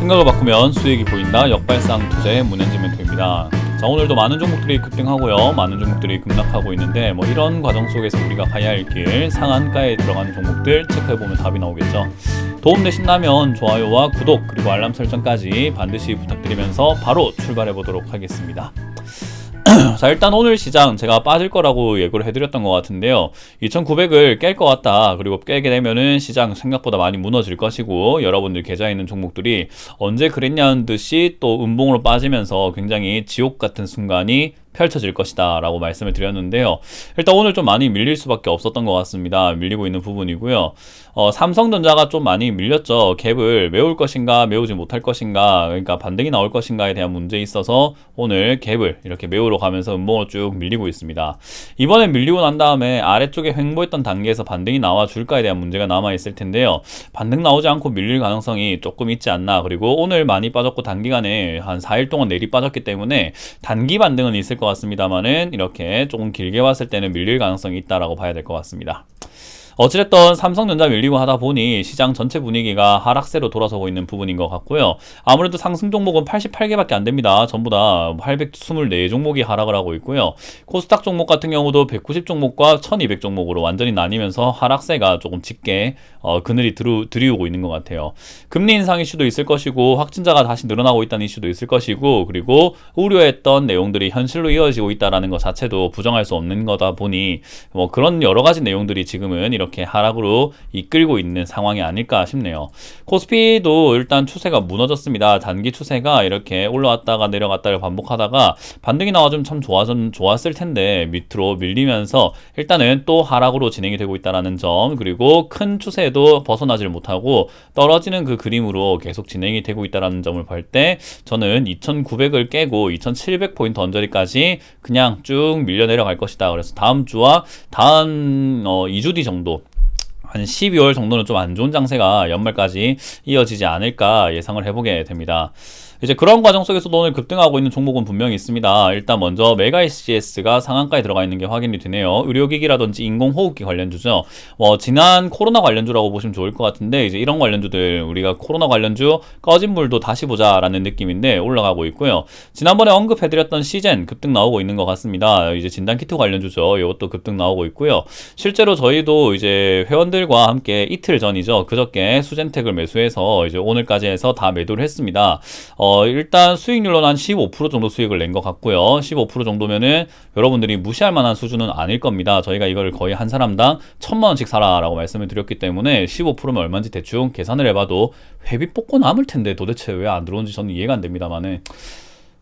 생각을 바꾸면 수익이 보인다. 역발상 투자의 문현진 멘토입니다. 자, 오늘도 많은 종목들이 급등하고요, 많은 종목들이 급락하고 있는데 뭐 이런 과정 속에서 우리가 가야 할 길, 상한가에 들어가는 종목들 체크해보면 답이 나오겠죠. 도움되신다면 좋아요와 구독 그리고 알람 설정까지 반드시 부탁드리면서 바로 출발해보도록 하겠습니다. 자, 일단 오늘 시장 제가 빠질 거라고 예고를 해드렸던 것 같은데요, 2900을 깰 것 같다, 그리고 깨게 되면은 시장 생각보다 많이 무너질 것이고 여러분들 계좌에 있는 종목들이 언제 그랬냐는 듯이 또 음봉으로 빠지면서 굉장히 지옥 같은 순간이 펼쳐질 것이다 라고 말씀을 드렸는데요, 일단 오늘 좀 많이 밀릴 수밖에 없었던 것 같습니다. 밀리고 있는 부분이고요. 삼성전자가 좀 많이 밀렸죠. 갭을 메울 것인가 메우지 못할 것인가, 그러니까 반등이 나올 것인가에 대한 문제에 있어서 오늘 갭을 이렇게 메우러 가면서 음봉으로 쭉 밀리고 있습니다. 이번에 밀리고 난 다음에 아래쪽에 횡보했던 단계에서 반등이 나와 줄까에 대한 문제가 남아 있을 텐데요, 반등 나오지 않고 밀릴 가능성이 조금 있지 않나. 그리고 오늘 많이 빠졌고 단기간에 한 4일 동안 내리 빠졌기 때문에 단기 반등은 있을 것 같습니다만은 이렇게 조금 길게 봤을 때는 밀릴 가능성이 있다라고 봐야 될 것 같습니다. 어찌됐든 삼성전자 밀리고 하다 보니 시장 전체 분위기가 하락세로 돌아서고 있는 부분인 것 같고요. 아무래도 상승 종목은 88개밖에 안 됩니다. 전부 다 824 종목이 하락을 하고 있고요. 코스닥 종목 같은 경우도 190 종목과 1200 종목으로 완전히 나뉘면서 하락세가 조금 짙게 그늘이 들이우고 있는 것 같아요. 금리 인상 이슈도 있을 것이고, 확진자가 다시 늘어나고 있다는 이슈도 있을 것이고, 그리고 우려했던 내용들이 현실로 이어지고 있다는 것 자체도 부정할 수 없는 거다 보니 뭐 그런 여러 가지 내용들이 지금은 이렇게 하락으로 이끌고 있는 상황이 아닐까 싶네요. 코스피도 일단 추세가 무너졌습니다. 단기 추세가 이렇게 올라왔다가 내려갔다를 반복하다가 반등이 나와주면 참 좋았을 텐데 밑으로 밀리면서 일단은 또 하락으로 진행이 되고 있다는 점, 그리고 큰 추세에도 벗어나질 못하고 떨어지는 그 그림으로 계속 진행이 되고 있다는 점을 볼 때 저는 2900을 깨고 2700포인트 언저리까지 그냥 쭉 밀려 내려갈 것이다. 그래서 다음 주와 다음 2주 뒤 정도, 한 12월 정도는 좀 안 좋은 장세가 연말까지 이어지지 않을까 예상을 해보게 됩니다. 이제 그런 과정 속에서도 오늘 급등하고 있는 종목은 분명히 있습니다. 일단 먼저 메가ICS가 상한가에 들어가 있는 게 확인이 되네요. 의료기기라든지 인공호흡기 관련주죠. 지난 코로나 관련주라고 보시면 좋을 것 같은데, 이제 이런 관련주들 우리가 코로나 관련주 꺼진 물도 다시 보자라는 느낌인데 올라가고 있고요. 지난번에 언급해드렸던 시젠 급등 나오고 있는 것 같습니다. 이제 진단키트 관련주죠. 이것도 급등 나오고 있고요. 실제로 저희도 이제 회원들과 함께 이틀 전이죠, 그저께 수젠텍을 매수해서 이제 오늘까지 해서 다 매도를 했습니다. 일단 수익률로는 한 15% 정도 수익을 낸 것 같고요. 15% 정도면은 여러분들이 무시할 만한 수준은 아닐 겁니다. 저희가 이걸 거의 한 사람당 1000만원씩 사라라고 말씀을 드렸기 때문에 15%면 얼마인지 대충 계산을 해봐도 회비 뽑고 남을 텐데 도대체 왜 안 들어오는지 저는 이해가 안 됩니다만은,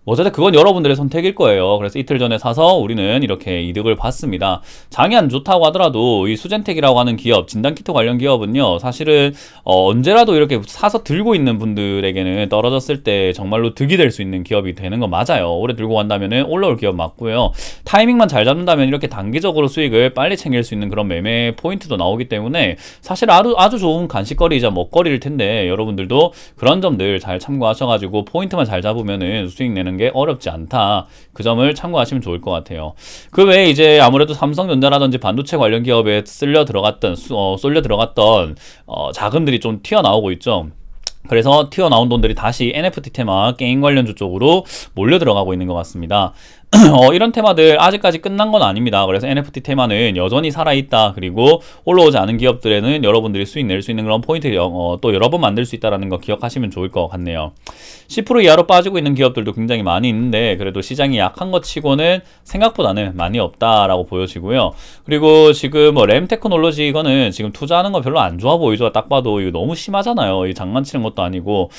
어쨌든 그건 여러분들의 선택일 거예요. 그래서 이틀 전에 사서 우리는 이렇게 이득을 봤습니다. 장이 안 좋다고 하더라도 이 수젠텍이라고 하는 기업, 진단키트 관련 기업은요, 사실은 언제라도 이렇게 사서 들고 있는 분들에게는 떨어졌을 때 정말로 득이 될 수 있는 기업이 되는 건 맞아요. 오래 들고 간다면 올라올 기업 맞고요. 타이밍만 잘 잡는다면 이렇게 단기적으로 수익을 빨리 챙길 수 있는 그런 매매 포인트도 나오기 때문에 사실 아주 좋은 간식거리이자 먹거리일 텐데, 여러분들도 그런 점들 잘 참고하셔가지고 포인트만 잘 잡으면은 수익 내는 게 어렵지 않다. 그 점을 참고하시면 좋을 것 같아요. 그 외에 이제 아무래도 삼성전자라든지 반도체 관련 기업에 쏠려 들어갔던 자금들이 좀 튀어나오고 있죠. 그래서 튀어나온 돈들이 다시 NFT 테마, 게임 관련주 쪽으로 몰려 들어가고 있는 것 같습니다. 이런 테마들 아직까지 끝난 건 아닙니다. 그래서 NFT 테마는 여전히 살아있다. 그리고 올라오지 않은 기업들에는 여러분들이 수익 낼 수 있는 그런 포인트 또 여러 번 만들 수 있다는 거 기억하시면 좋을 것 같네요. 10% 이하로 빠지고 있는 기업들도 굉장히 많이 있는데, 그래도 시장이 약한 것 치고는 생각보다는 많이 없다라고 보여지고요. 그리고 지금 램테크놀로지 이거는 지금 투자하는 거 별로 안 좋아 보이죠. 딱 봐도 이거 너무 심하잖아요. 이 장난치는 것도 아니고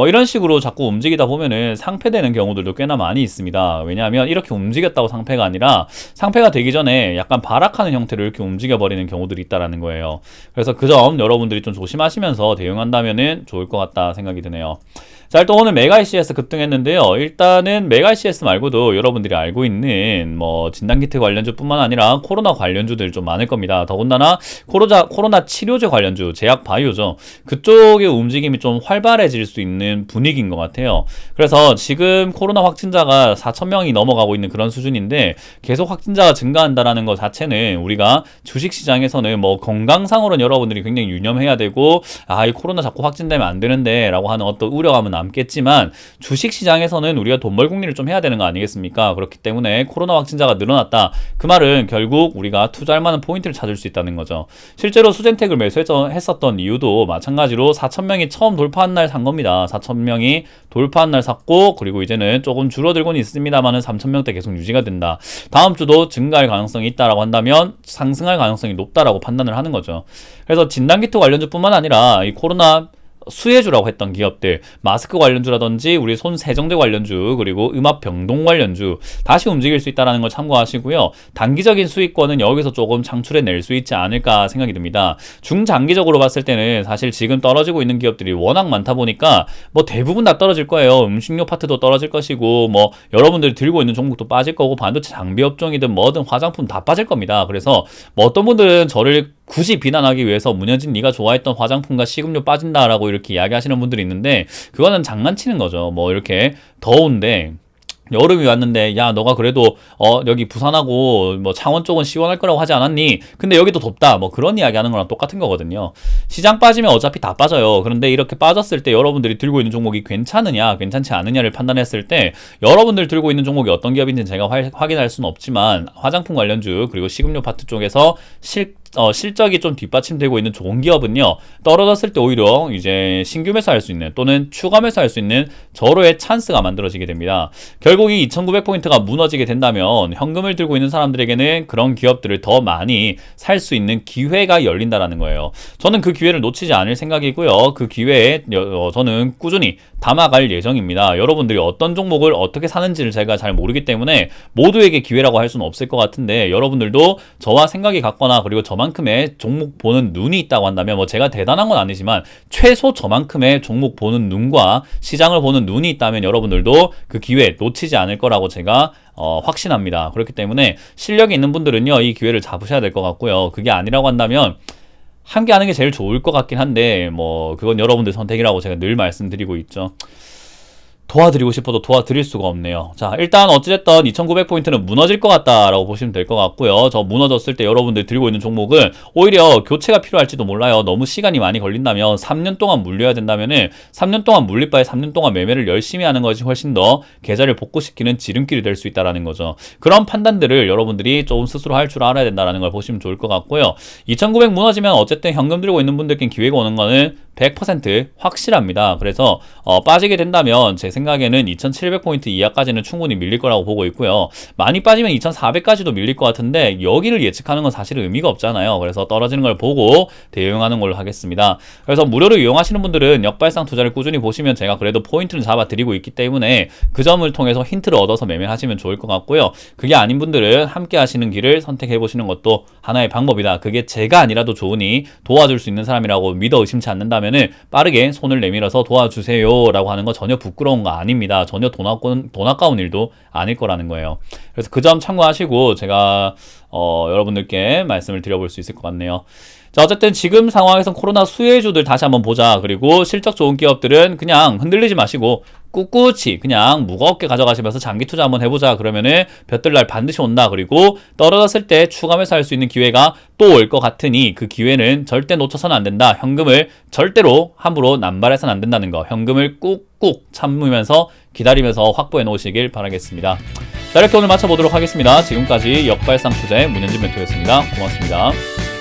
이런 식으로 자꾸 움직이다 보면은 상폐되는 경우들도 꽤나 많이 있습니다. 왜냐하면 이렇게 움직였다고 상패가 아니라 상패가 되기 전에 약간 발악하는 형태로 이렇게 움직여버리는 경우들이 있다라는 거예요. 그래서 그 점 여러분들이 좀 조심하시면서 대응한다면은 좋을 것 같다 생각이 드네요. 자, 일단 오늘 메가ICS 급등했는데요. 일단은 메가ICS 말고도 여러분들이 알고 있는 진단키트 관련주 뿐만 아니라 코로나 관련주들 좀 많을 겁니다. 더군다나 코로나 치료제 관련주, 제약바이오죠. 그쪽의 움직임이 좀 활발해질 수 있는 분위기인 것 같아요. 그래서 지금 코로나 확진자가 4,000명이 넘어가고 있는 그런 수준인데 계속 확진자가 증가한다라는 것 자체는 우리가 주식시장에서는 뭐 건강상으로는 여러분들이 굉장히 유념해야 되고 이 코로나 자꾸 확진되면 안 되는데 라고 하는 어떤 우려감은 남겠지만 주식시장에서는 우리가 돈 벌 궁리를 좀 해야 되는 거 아니겠습니까? 그렇기 때문에 코로나 확진자가 늘어났다. 그 말은 결국 우리가 투자할 만한 포인트를 찾을 수 있다는 거죠. 실제로 수젠텍을 매수했었던 이유도 마찬가지로 4,000명이 처음 돌파한 날 산 겁니다. 4,000명이 돌파한 날 샀고 그리고 이제는 조금 줄어들고는 있습니다만은 3,000명대 계속 유지가 된다. 다음 주도 증가할 가능성이 있다라고 한다면 상승할 가능성이 높다라고 판단을 하는 거죠. 그래서 진단키트 관련주뿐만 아니라 이 코로나 수혜주라고 했던 기업들, 마스크 관련주라든지 우리 손 세정제 관련주, 그리고 음압 병동 관련주 다시 움직일 수 있다는 걸 참고하시고요. 단기적인 수익권은 여기서 조금 창출해낼 수 있지 않을까 생각이 듭니다. 중장기적으로 봤을 때는 사실 지금 떨어지고 있는 기업들이 워낙 많다 보니까 뭐 대부분 다 떨어질 거예요. 음식료 파트도 떨어질 것이고 뭐 여러분들이 들고 있는 종목도 빠질 거고 반도체 장비 업종이든 뭐든 화장품 다 빠질 겁니다. 그래서 뭐 어떤 분들은 저를 굳이 비난하기 위해서 문현진 네가 좋아했던 화장품과 식음료 빠진다라고 이렇게 이야기하시는 분들이 있는데 그거는 장난치는 거죠. 뭐 이렇게 더운데 여름이 왔는데 야 너가 그래도 여기 부산하고 뭐 창원 쪽은 시원할 거라고 하지 않았니? 근데 여기도 덥다. 뭐 그런 이야기 하는 거랑 똑같은 거거든요. 시장 빠지면 어차피 다 빠져요. 그런데 이렇게 빠졌을 때 여러분들이 들고 있는 종목이 괜찮으냐 괜찮지 않느냐를 판단했을 때 여러분들 들고 있는 종목이 어떤 기업인지는 제가 확인할 수는 없지만 화장품 관련주 그리고 식음료 파트 쪽에서 실적이 좀 뒷받침되고 있는 좋은 기업은요 떨어졌을 때 오히려 이제 신규 매수할 수 있는 또는 추가 매수할 수 있는 절호의 찬스가 만들어지게 됩니다. 결국 이 2,900포인트가 무너지게 된다면 현금을 들고 있는 사람들에게는 그런 기업들을 더 많이 살 수 있는 기회가 열린다라는 거예요. 저는 그 기회를 놓치지 않을 생각이고요. 그 기회에 저는 꾸준히 담아갈 예정입니다. 여러분들이 어떤 종목을 어떻게 사는지를 제가 잘 모르기 때문에 모두에게 기회라고 할 수는 없을 것 같은데 여러분들도 저와 생각이 같거나 그리고 저만큼의 종목 보는 눈이 있다고 한다면 뭐 제가 대단한 건 아니지만 최소 저만큼의 종목 보는 눈과 시장을 보는 눈이 있다면 여러분들도 그 기회 놓치지 않을 거라고 제가 확신합니다. 그렇기 때문에 실력이 있는 분들은요 이 기회를 잡으셔야 될 것 같고요. 그게 아니라고 한다면 함께 하는 게 제일 좋을 것 같긴 한데 뭐 그건 여러분들 선택이라고 제가 늘 말씀드리고 있죠. 도와드리고 싶어도 도와드릴 수가 없네요. 자, 일단 어찌됐든 2,900포인트는 무너질 것 같다라고 보시면 될 것 같고요. 저 무너졌을 때 여러분들 들고 있는 종목은 오히려 교체가 필요할지도 몰라요. 너무 시간이 많이 걸린다면 3년 동안 물려야 된다면은 3년 동안 물릴 바에 3년 동안 매매를 열심히 하는 것이 훨씬 더 계좌를 복구시키는 지름길이 될 수 있다라는 거죠. 그런 판단들을 여러분들이 조금 스스로 할 줄 알아야 된다는 걸 보시면 좋을 것 같고요. 2,900 무너지면 어쨌든 현금 들고 있는 분들께 기회가 오는 거는 100% 확실합니다. 그래서 빠지게 된다면 제 생각에는 2,700포인트 이하까지는 충분히 밀릴 거라고 보고 있고요. 많이 빠지면 2,400까지도 밀릴 것 같은데 여기를 예측하는 건 사실 의미가 없잖아요. 그래서 떨어지는 걸 보고 대응하는 걸로 하겠습니다. 그래서 무료로 이용하시는 분들은 역발상 투자를 꾸준히 보시면 제가 그래도 포인트를 잡아드리고 있기 때문에 그 점을 통해서 힌트를 얻어서 매매하시면 좋을 것 같고요. 그게 아닌 분들은 함께 하시는 길을 선택해 보시는 것도 하나의 방법이다. 그게 제가 아니라도 좋으니 도와줄 수 있는 사람이라고 믿어 의심치 않는다면 빠르게 손을 내밀어서 도와주세요 라고 하는 거 전혀 부끄러운 거 아닙니다. 전혀 돈 아까운 일도 아닐 거라는 거예요. 그래서 그 점 참고하시고 제가 여러분들께 말씀을 드려볼 수 있을 것 같네요. 자, 어쨌든 지금 상황에선 코로나 수혜주들 다시 한번 보자. 그리고 실적 좋은 기업들은 그냥 흔들리지 마시고 꿋꿋이 그냥 무겁게 가져가시면서 장기 투자 한번 해보자. 그러면은 볕들날 반드시 온다. 그리고 떨어졌을 때 추가 매수할 수 있는 기회가 또 올 것 같으니 그 기회는 절대 놓쳐서는 안 된다. 현금을 절대로 함부로 남발해서는 안 된다는 거. 현금을 꾹꾹 참으면서 기다리면서 확보해 놓으시길 바라겠습니다. 자, 이렇게 오늘 마쳐보도록 하겠습니다. 지금까지 역발상 투자의 문현진 멘토였습니다. 고맙습니다.